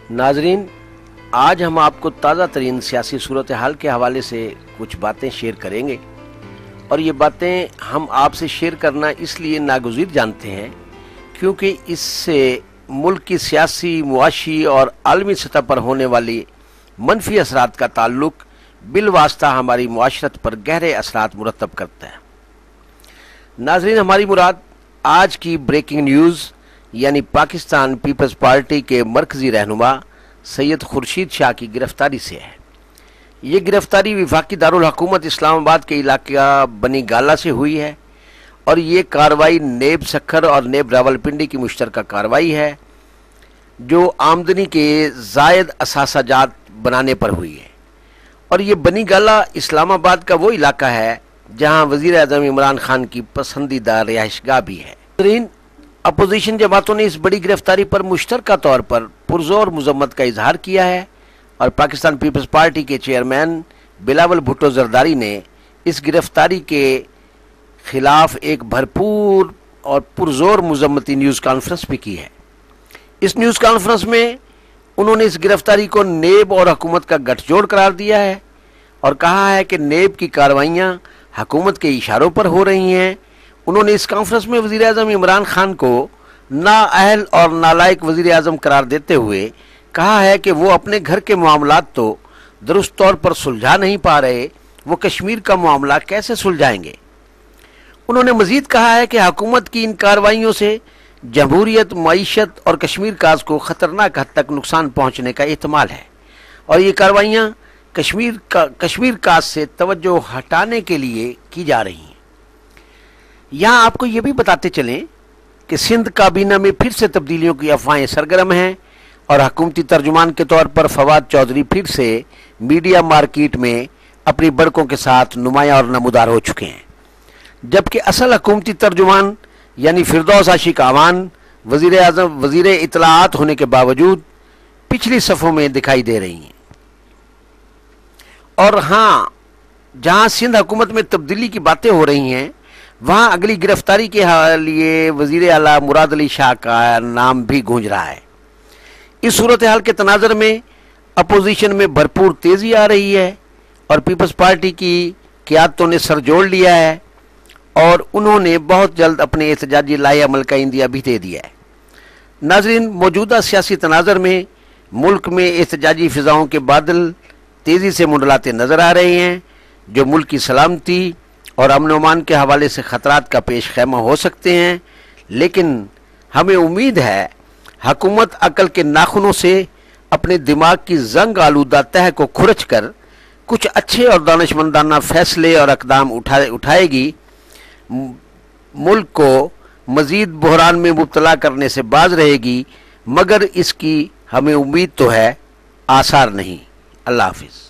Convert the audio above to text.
नाजरीन, आज हम आपको ताज़ा तरीन सियासी सूरत हाल के हवाले से कुछ बातें शेयर करेंगे और ये बातें हम आपसे शेयर करना इसलिए नागुज़ीर जानते हैं क्योंकि इससे मुल्क की सियासी, मुआशी और आलमी सतह पर होने वाली मनफी असरात का ताल्लुक बिलवास्ता हमारी मुआशरत पर गहरे असरात मुरतब करता है। नाजरीन, हमारी मुराद आज की ब्रेकिंग न्यूज़ यानी पाकिस्तान पीपल्स पार्टी के मरकजी रहनुमा सैयद खुर्शीद शाह की गिरफ्तारी से है। ये गिरफ्तारी वफाकी दारुल हुकूमत इस्लामाबाद के इलाका बनी गाला से हुई है और ये कार्रवाई नेब सखर और नेब रावलपिंडी की मुश्तरका कार्रवाई है जो आमदनी के जायद असासाजात बनाने पर हुई है। और ये बनी गाला इस्लामाबाद का वो इलाका है जहाँ वज़ीर आज़म इमरान खान की पसंदीदा रिहाइशगाह भी है। अपोजिशन जमातों ने इस बड़ी गिरफ्तारी पर मुश्तरका तौर पर पुरजोर मजम्मत का इजहार किया है और पाकिस्तान पीपल्स पार्टी के चेयरमैन बिलावल भुट्टो जरदारी ने इस गिरफ्तारी के खिलाफ एक भरपूर और पुरजोर मजम्मती न्यूज़ कॉन्फ्रेंस भी की है। इस न्यूज़ कॉन्फ्रेंस में उन्होंने इस गिरफ्तारी को नेब और हुकूमत का गठजोड़ करार दिया है और कहा है कि नेब की कार्रवाइयाँ हुकूमत के इशारों पर हो रही हैं। उन्होंने इस कॉन्फ्रेंस में वज़ीर आज़म इमरान खान को नाअहल और नालायक वज़ीर आज़म करार देते हुए कहा है कि वो अपने घर के मामलात तो दुरुस्त तौर पर सुलझा नहीं पा रहे, वो कश्मीर का मामला कैसे सुलझाएंगे। उन्होंने मज़ीद कहा है कि हुकूमत की इन कार्रवाइयों से जमहूरियत, मईशत और कश्मीर काज को ख़तरनाक हद तक नुकसान पहुँचने का एहतमाल है और ये कार्रवाइयाँ कश्मीर काज से तवज्जो हटाने के लिए की जा रही हैं। यहाँ आपको ये भी बताते चलें कि सिंध काबीना में फिर से तब्दीलियों की अफवाहें सरगर्म हैं और हुकूमती तर्जुमान के तौर पर फवाद चौधरी फिर से मीडिया मार्केट में अपनी बड़कों के साथ नुमायां और नमूदार हो चुके हैं, जबकि असल हुकूमती तर्जुमान यानी फिरदौस आशिक आवान वज़ीर इत्तलाआत होने के बावजूद पिछली सफ़ों में दिखाई दे रही हैं। और हाँ, जहाँ सिंध हुकूमत में तब्दीली की बातें हो रही हैं वहाँ अगली गिरफ्तारी के लिए वज़ीर आला मुराद अली शाह का नाम भी गूंज रहा है। इस सूरत हाल के तनाज़र में अपोजिशन में भरपूर तेज़ी आ रही है और पीपल्स पार्टी की क़यादतों ने सर जोड़ लिया है और उन्होंने बहुत जल्द अपने एहतजाजी लाए अमल का इंदिया भी दे दिया है। नाज़रीन, मौजूदा सियासी तनाज़र में मुल्क में एहतजाजी फ़िज़ाओं के बादल तेज़ी से मुंडलाते नज़र आ रहे हैं जो मुल्क की सलामती और अमन अमान के हवाले से ख़तरात का पेश खैमा हो सकते हैं। लेकिन हमें उम्मीद है हुकूमत अकल के नाखूनों से अपने दिमाग की जंग आलूदा तह को खुरच कर कुछ अच्छे और दानिशमंदाना फैसले और अक़दाम उठाएगी, मुल्क को मज़ीद बहरान में मुब्तला करने से बाज रहेगी, मगर इसकी हमें उम्मीद तो है, आसार नहीं। अल्लाह हाफ़िज़।